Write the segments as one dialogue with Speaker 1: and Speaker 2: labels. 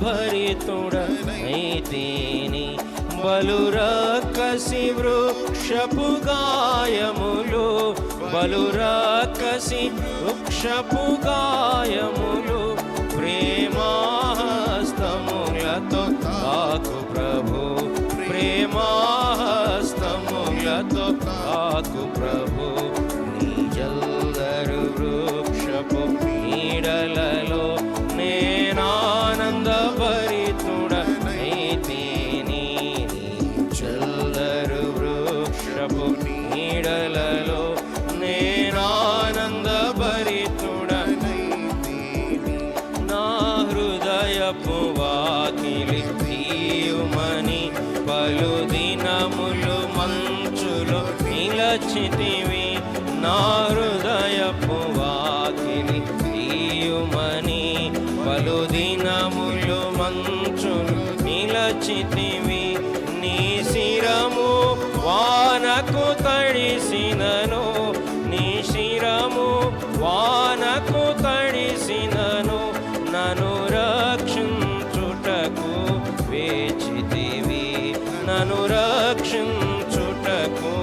Speaker 1: భరితుడనైతిని. బలురక్కసి వృక్షపు గాయములు, బలురక్కసి వృక్షపు గాయములు, ప్రేమాహస్తములతో తాకు ప్రభు, ప్రేమాహస్తములతో తాకు ప్రభు. నీ జల్దరు వృక్షపు నీడలలో నేనానంద భరితుడనైతిని. జల్దరు వృక్షపు నీడలలో నేనానంద భరితుడనైతిని. నా హృదయపు వాకిలి తీయుమని పలు దినములు మంచులో నిలచితివి. నా హృదయపు వాకిలి తీయుమని పలు దినములు మంచులు నిలచితివి. నీ శిరము వానకు తడిసినను, నీ శిరము వానకు తడిసినను, నన్ను రక్షించుటకు వేచితివి, నన్ను రక్షించుటకు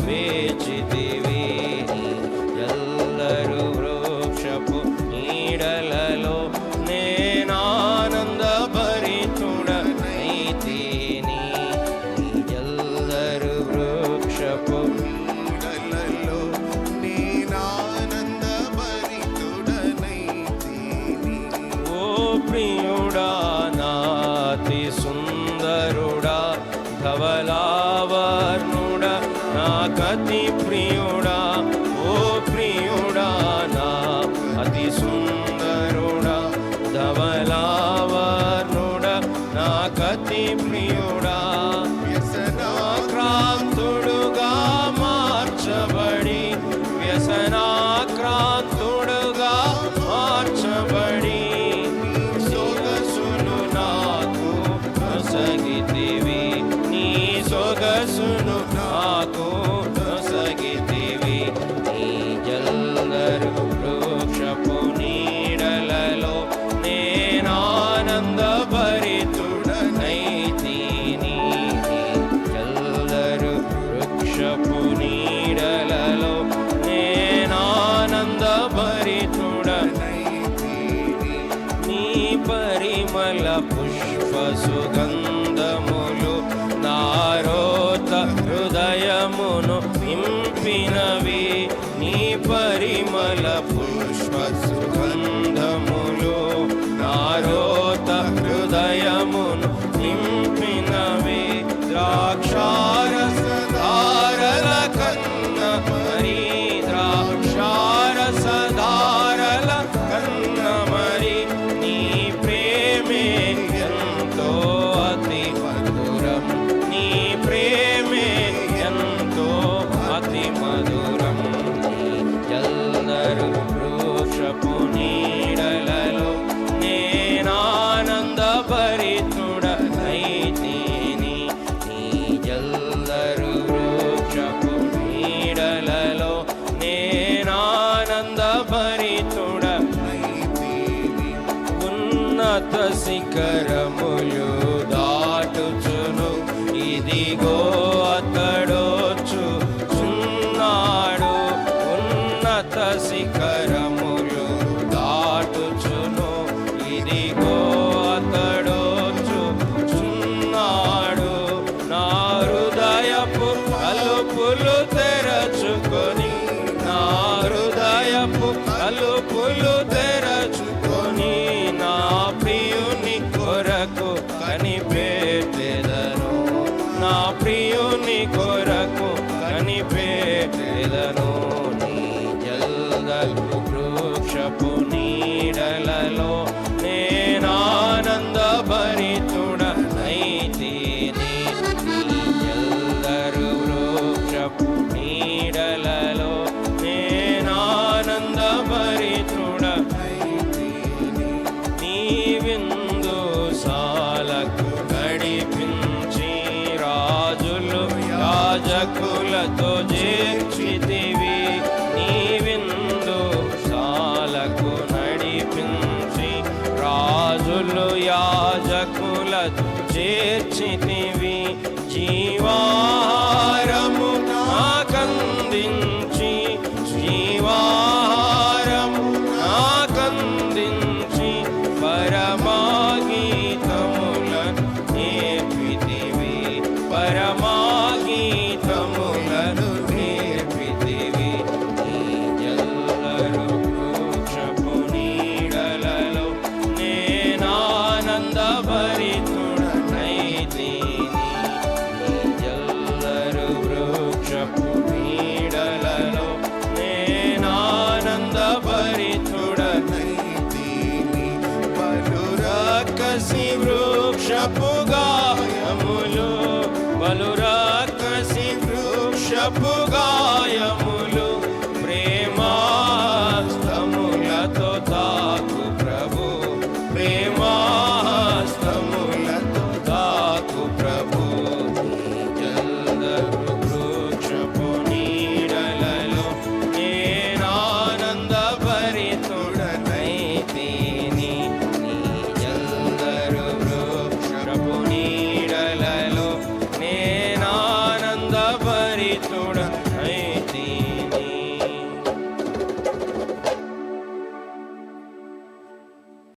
Speaker 1: వేచితివి. ఎల్లరు వృక్షపు నీడలలో నేనానంద భరితుడనైతిని. ఎల్లరు వృక్షపు నీడలలో నేనానంద భరితుడనైతిని. ఓ ప్రియుడా నాతి సుందరుడా, ధవలావర్ణుడా నాకతి ప్రియుడా. ఓ ప్రియుడా నా అతి సుందరుడా, ధవలావర్ణుడా నాకతి ప్రియుడా. వ్యసనాక్రాంతుడుగా మార్చబడి, వ్యసనాక్రాంతుడుగా మార్చబడి, సొగసును నాకు నొసగితివి, నీ సొగసును నాకు నొసగితివి. నీ జల్దరు వృక్షపు నీడలలో నేనానంద భరితుడనైతిని. జల్దరు వృక్షపు నీడలలో నేనానంద భరితుడనైతిని. నీ పరిమళ పుష్ప సుగంధములు నారోత హృదయమును నింపినవి. నీ పరిమళ పుష్ప సుగంధములు నారోత హృదయమును నింపినవి. ద్రాక్షారసధారల కన్న మరి, ద్రాక్షారసధారల కన్న మరి, నీ ప్రేమే ఎంతో అతి మధురం, నీ ప్రేమే ఎంతో అతి మధురం. జల్దరు వృక్షపు నీడలలో నేనానంద భరితుడనైతిని. నీ జల్దరు వృక్షపు నీడలలో నేనానంద భరితుడనైతిని. ఉన్నత శిఖరములు దాటుచును, ఇదిగో అతడొచ్చుచున్నాడు. ఉన్నత శిఖరములు దాటుచును, ఇదిగో అతడొచ్చుచున్నాడు. నా హృదయపు తలుపులు తెరచుకొని, నా హృదయపు తలుపులు తెరచుకొని, నా ప్రియుని కొరకు కనిపెట్టెదను, నా ప్రియుని కొరకు కనిపెట్టెదను. నీ జల్దరు వృక్షపు నీడలలో నేనానంద భరితుడనైతిని. నీ జల్దరు వృక్షపు నీడలలో నేనానంద భరితుడనైతిని. నీ విందు సాలకు నడిపించి రాజులు యాజకులతో చేర్చితివి. నీ విందు వృక్షపు గాయములు, పలు రాక్షసి వృక్షపు